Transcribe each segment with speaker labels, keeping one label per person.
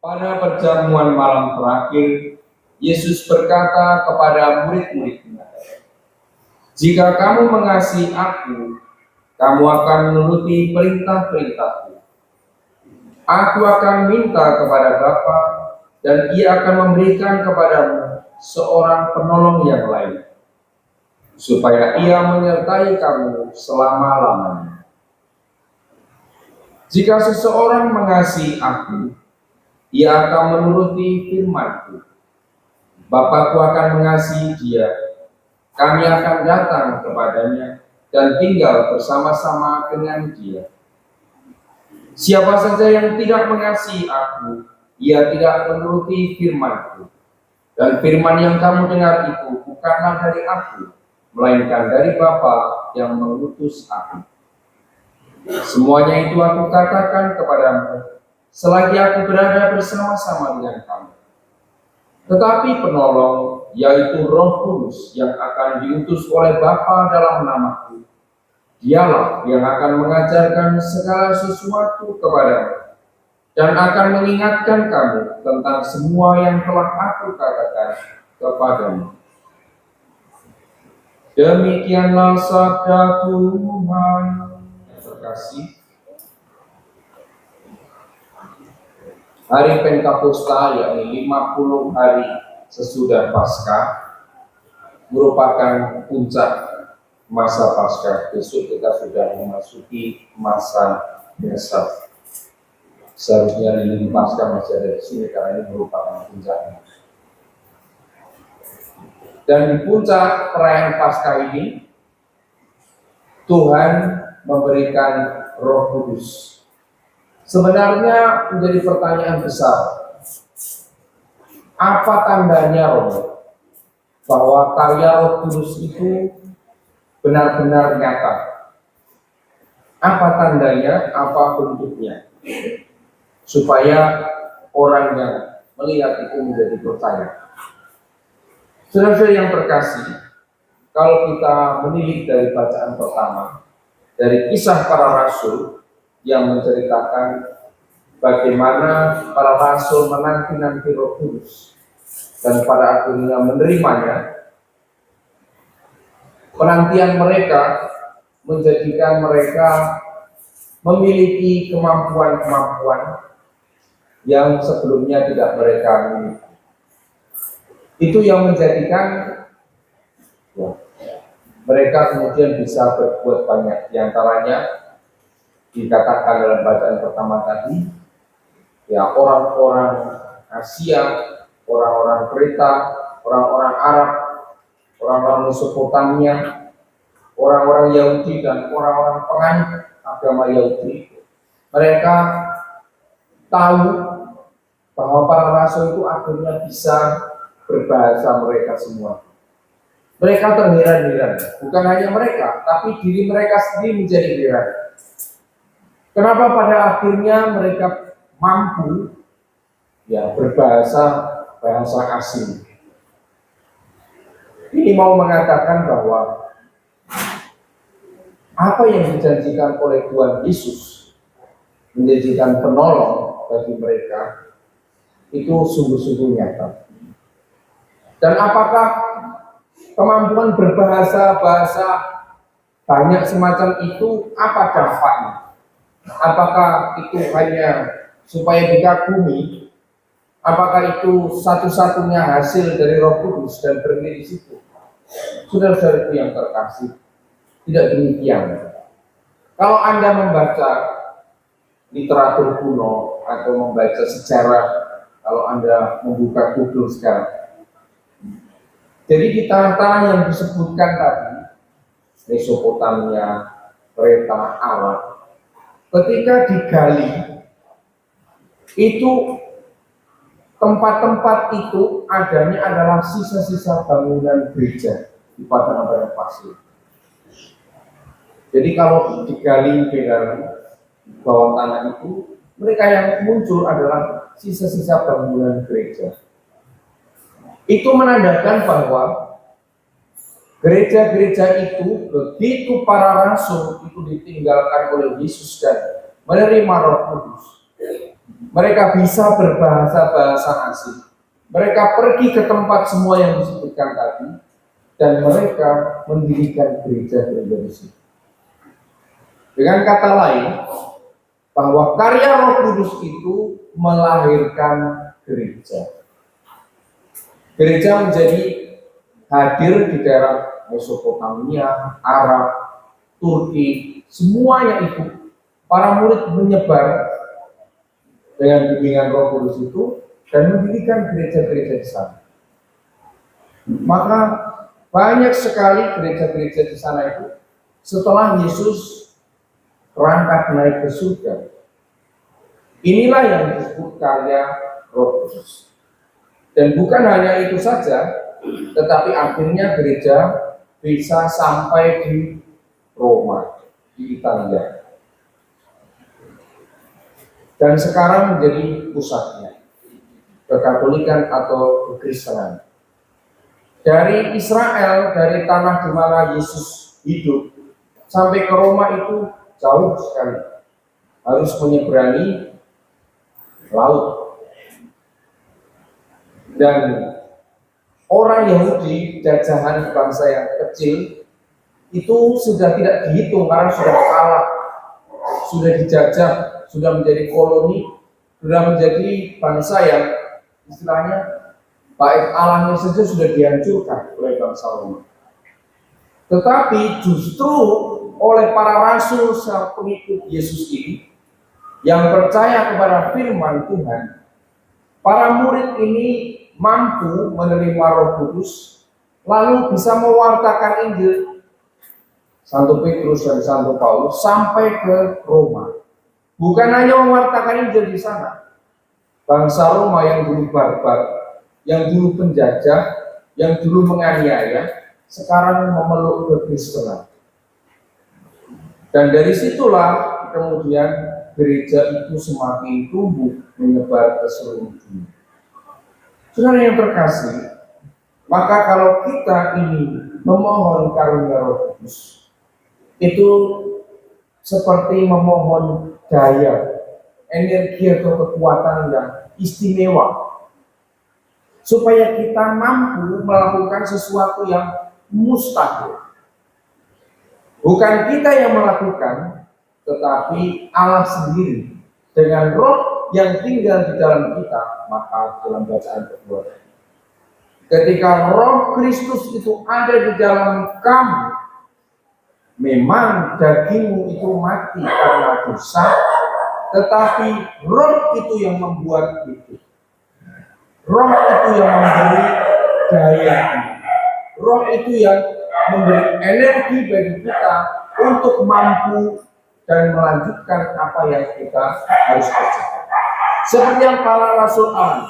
Speaker 1: Pada perjamuan malam terakhir, Yesus berkata kepada murid-muridnya, "Jika kamu mengasihi Aku, kamu akan menuruti perintah-perintahku. Aku akan minta kepada Bapa, dan Ia akan memberikan kepadamu seorang penolong yang lain, supaya Ia menyertai kamu selama-lamanya. Jika seseorang mengasihi Aku, ia akan menuruti firman-Ku. Bapa-Ku akan mengasihi dia. Kami akan datang kepadanya dan tinggal bersama-sama dengan dia. Siapa saja yang tidak mengasihi Aku, ia tidak menuruti firman-Ku. Dan firman yang kamu dengar itu bukanlah dari Aku, melainkan dari Bapa yang mengutus Aku. Semuanya itu Aku katakan kepadamu selagi Aku berada bersama-sama dengan kamu. Tetapi penolong, yaitu Roh Kudus yang akan diutus oleh Bapa dalam nama-Ku, Dialah yang akan mengajarkan segala sesuatu kepadamu dan akan mengingatkan kamu tentang semua yang telah Aku katakan kepadamu. Demikianlah sabda Tuhan. Terkasih, hari Pentakosta, yakni 50 hari sesudah Paskah, merupakan puncak masa Paskah. Besok kita sudah memasuki masa Mesa. Seharusnya lilin Paskah masih ada di sini karena ini merupakan puncaknya. Dan di puncak perayaan Paskah ini, Tuhan memberikan Roh Kudus. Sebenarnya menjadi pertanyaan besar, apa tandanya Roh? Bahwa karya Roh Kudus itu benar-benar nyata. Apa tandanya, apa bentuknya? Supaya orang yang melihat itu menjadi percaya. Saudara-saudara yang terkasih, kalau kita menilik dari bacaan pertama, dari Kisah Para Rasul, yang menceritakan bagaimana para rasul menanti-nanti Roh Kudus dan pada akhirnya menerimanya. Penantian mereka menjadikan mereka memiliki kemampuan-kemampuan yang sebelumnya tidak mereka miliki. Itu yang menjadikan mereka kemudian bisa berbuat banyak. Di antaranya dikatakan dalam bacaan pertama tadi, ya, orang-orang Asia, orang-orang Kreta, orang-orang Arab, orang-orang Mesopotamia, orang-orang Yahudi dan orang-orang penganut agama Yahudi. Mereka tahu bahwa para rasul itu akhirnya bisa berbahasa mereka semua. Mereka terheran-heran, bukan hanya mereka, tapi diri mereka sendiri menjadi heran. Kenapa pada akhirnya mereka mampu berbahasa asing? Ini mau mengatakan bahwa apa yang dijanjikan oleh Tuhan Yesus menjadikan penolong bagi mereka itu sungguh-sungguh nyata. Dan apakah kemampuan berbahasa banyak semacam itu apa dampaknya? Apakah itu hanya supaya dikagumi? Apakah itu satu-satunya hasil dari Roh Kudus dan berhenti di situ? Saudara-saudaraku yang terkasih, tidak demikian. Kalau Anda membaca literatur kuno atau membaca sejarah, kalau Anda membuka Google sekarang, jadi di tanah-tanah yang disebutkan tadi, Mesopotamia, Kreta, Arab, ketika digali, itu tempat-tempat itu adanya adalah sisa-sisa bangunan gereja di padang-padang pasir. Jadi kalau digali dengan bawah tanah itu, mereka yang muncul adalah sisa-sisa bangunan gereja. Itu menandakan bahwa gereja-gereja itu begitu para rasul itu ditinggalkan oleh Yesus dan menerima Roh Kudus, Mereka bisa berbahasa-bahasa asing. Mereka pergi ke tempat semua yang disebutkan tadi, dan mereka mendirikan gereja-gereja di situ. Dengan kata lain, bahwa karya Roh Kudus itu melahirkan gereja. Gereja menjadi hadir di daerah Mesopotamia, Arab, Turki, semuanya itu para murid menyebar dengan bimbingan Roh Kudus itu dan mendirikan gereja-gereja di sana. Maka banyak sekali gereja-gereja di sana itu setelah Yesus berangkat naik ke surga. Inilah yang disebut karya Roh Kudus. Dan bukan hanya itu saja, tetapi akhirnya gereja bisa sampai di Roma, di Italia. Dan sekarang menjadi pusatnya, kekatolikan atau kekristenan. Dari Israel, dari tanah di mana Yesus hidup, sampai ke Roma itu jauh sekali. Harus menyeberangi laut. Dan orang Yahudi, jajahan bangsa yang kecil, itu sudah tidak dihitung karena sudah kalah, sudah dijajah, sudah menjadi koloni, sudah menjadi bangsa yang istilahnya baik alamnya saja sudah dihancurkan oleh bangsa Roma. Tetapi justru oleh para rasul pengikut Yesus ini yang percaya kepada firman Tuhan, para murid ini mampu menerima Roh Kudus, lalu bisa mewartakan Injil Santo Petrus dan Santo Paulus sampai ke Roma. Bukan hanya mewartakan Injil di sana. Bangsa Roma yang dulu barbar, yang dulu penjajah, yang dulu menganiaya, sekarang memeluk kekristenan. Dan dari situlah kemudian gereja itu semakin tumbuh menyebar ke seluruh dunia. Saudara yang terkasih, maka kalau kita ini memohon karunia Roh Kudus, itu seperti memohon daya, energi atau kekuatan yang istimewa, supaya kita mampu melakukan sesuatu yang mustahil. Bukan kita yang melakukan, tetapi Allah sendiri dengan Roh yang tinggal di dalam kita. Maka dalam bacaan kedua, ketika Roh Kristus itu ada di dalam kamu, memang dagingmu itu mati karena dosa, tetapi Roh itu yang membuat hidup. Roh itu yang memberi daya, Roh itu yang memberi energi bagi kita untuk mampu dan melanjutkan apa yang kita harus kerjakan. Seperti yang para rasul alami,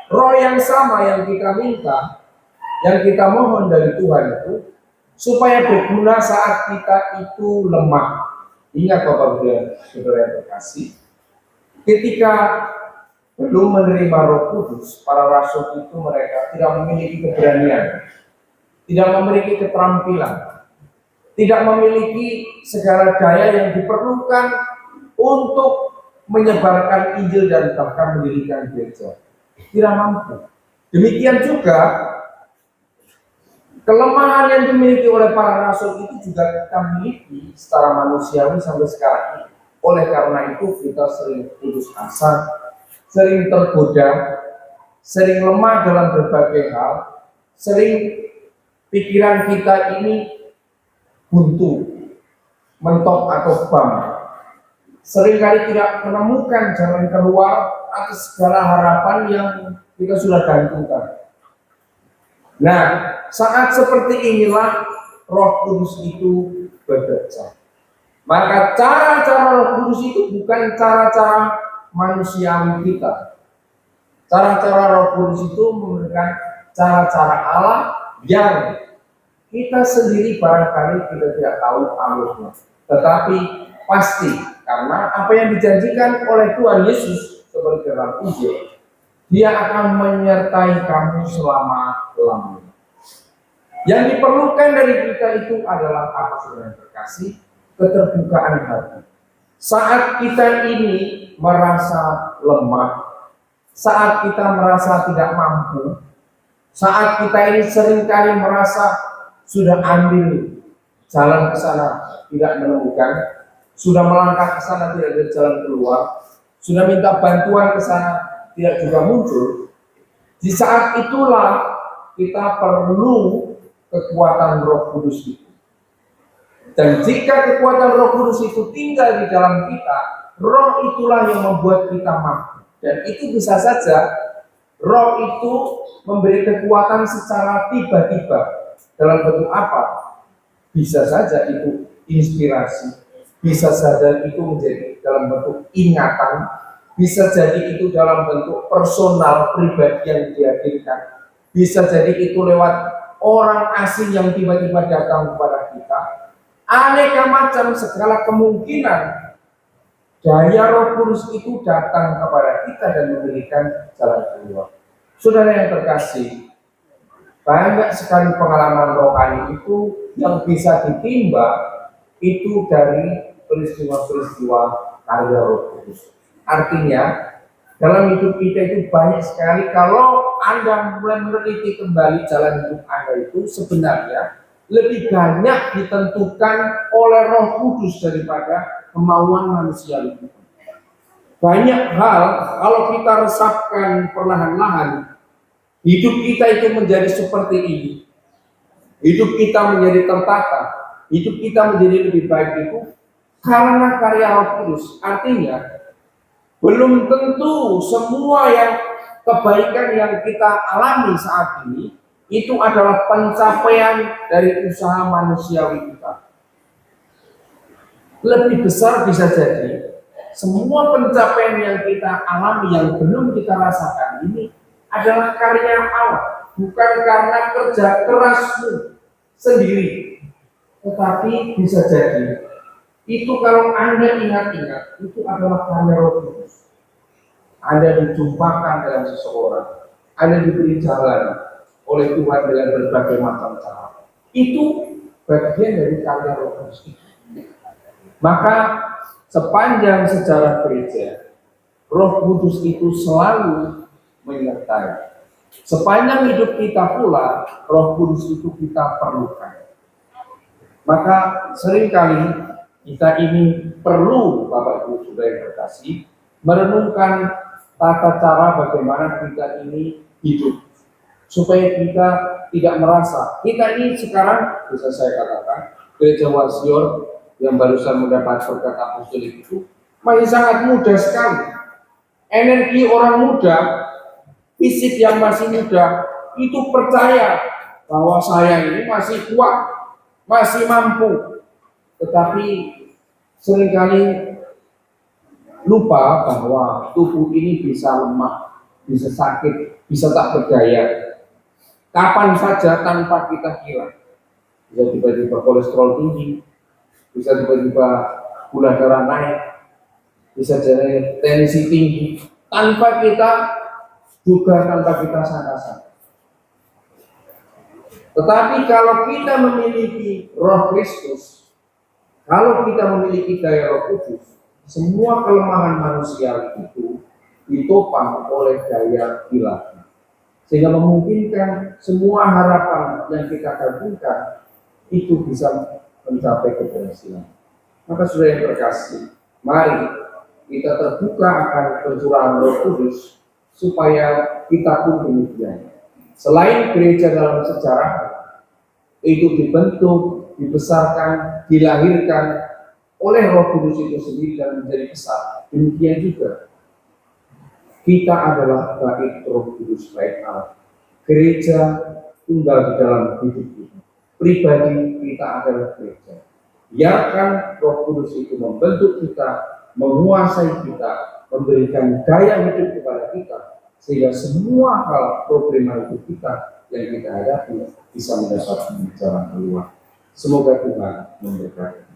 Speaker 1: Roh yang sama yang kita minta, yang kita mohon dari Tuhan itu, supaya berguna saat kita itu lemah. Ingat Bapak dan Saudara yang terkasih, ketika belum menerima Roh Kudus, para rasul itu mereka tidak memiliki keberanian, tidak memiliki keterampilan, tidak memiliki segala daya yang diperlukan untuk menyebarkan Injil dan bahkan mendirikan gereja. Tidak mampu. Demikian juga kelemahan yang dimiliki oleh para rasul itu juga kita miliki secara manusiawi sampai sekarang ini. Oleh karena itu kita sering putus asa, sering tergoda, sering lemah dalam berbagai hal, sering pikiran kita ini buntu, mentok atau bam. Seringkali tidak menemukan jalan keluar atas segala harapan yang kita sudah gantungkan. Nah, saat seperti inilah Roh Kudus itu bekerja. Maka cara-cara Roh Kudus itu bukan cara-cara manusiawi kita. Cara-cara Roh Kudus itu merupakan cara-cara Allah yang kita sendiri barangkali kita tidak tahu alurnya. Tetapi pasti karena apa yang dijanjikan oleh Tuhan Yesus seperti dalam Injil, Dia akan menyertai kamu selama-lamanya. Yang diperlukan dari kita itu adalah apa, saudara yang terkasih? Keterbukaan hati. Saat kita ini merasa lemah, saat kita merasa tidak mampu, saat kita ini seringkali merasa sudah ambil jalan ke sana tidak menemukan, sudah melangkah ke sana tidak ada jalan keluar, sudah minta bantuan ke sana tidak juga muncul. Di saat itulah kita perlu kekuatan Roh Kudus itu. Dan jika kekuatan Roh Kudus itu tinggal di dalam kita, Roh itulah yang membuat kita mampu. Dan itu bisa saja Roh itu memberi kekuatan secara tiba-tiba. Dalam bentuk apa? Bisa saja itu inspirasi, bisa saja itu menjadi dalam bentuk ingatan, bisa jadi itu dalam bentuk personal pribadi yang dihadirkan, bisa jadi itu lewat orang asing yang tiba-tiba datang kepada kita. Aneka macam segala kemungkinan daya Roh Kudus itu datang kepada kita dan memberikan jalan keluar. Saudara yang terkasih, banyak sekali pengalaman rohani itu yang bisa ditimba itu dari peristiwa-peristiwa karya Roh Kudus. Artinya, dalam hidup kita itu banyak sekali, kalau Anda mulai meneliti kembali jalan hidup Anda itu sebenarnya lebih banyak ditentukan oleh Roh Kudus daripada kemauan manusia itu. Banyak hal kalau kita resapkan perlahan-lahan, hidup kita itu menjadi seperti ini. Hidup kita menjadi tertata, hidup kita menjadi lebih baik itu karena karya Roh Kudus. Artinya, belum tentu semua yang kebaikan yang kita alami saat ini itu adalah pencapaian dari usaha manusiawi kita. Lebih besar bisa jadi semua pencapaian yang kita alami yang belum kita rasakan ini adalah karya Allah, bukan karena kerja kerasmu sendiri, tetapi bisa jadi itu kalau Anda ingat-ingat itu adalah karya Roh Kudus. Anda dijumpakan dalam seseorang, Anda diberi jalan oleh Tuhan dengan berbagai macam cara. Itu bagian dari karya Roh Kudus itu. Maka sepanjang sejarah gereja, Roh Kudus itu selalu menyertai. Sepanjang hidup kita pula, Roh Kudus itu kita perlukan. Maka seringkali kita ini perlu, Bapak Ibu Saudara yang terkasih, merenungkan tata cara bagaimana kita ini hidup, supaya kita tidak merasa kita ini sekarang, bisa saya katakan, gereja Warsior yang barusan mendapat berkat apostolik itu masih sangat muda sekali. Energi orang muda, fisik yang masih muda, itu percaya bahwa saya ini masih kuat, masih mampu. Tetapi seringkali lupa bahwa tubuh ini bisa lemah, bisa sakit, bisa tak berdaya. Kapan saja tanpa kita kira. Bisa tiba-tiba kolesterol tinggi, bisa tiba-tiba gula darah naik, bisa jadi tensi tinggi, tanpa kita juga, tanpa kita sadar. Tetapi kalau kita memiliki Roh Kristus, kalau kita memiliki daya Roh Kudus, semua kelemahan manusia itu ditopang oleh daya ilahi, sehingga memungkinkan semua harapan yang kita gabungkan itu bisa mencapai keberhasilan. Maka saudara yang terkasih, mari kita terbuka akan pencurahan Roh Kudus supaya kita pun demikian. Selain gereja dalam sejarah itu dibentuk, dibesarkan, dilahirkan oleh Roh Kudus itu sendiri dan menjadi besar, demikian juga kita adalah bait Roh Kudus, bait Allah. Gereja tunggal di dalam hidup kita. Pribadi kita adalah gereja. Biarkan Roh Kudus itu membentuk kita, menguasai kita, memberikan gaya hidup kepada kita, sehingga semua hal problema hidup kita yang kita hadapi bisa mendapat jalan keluar. Semoga Tuhan memberkati.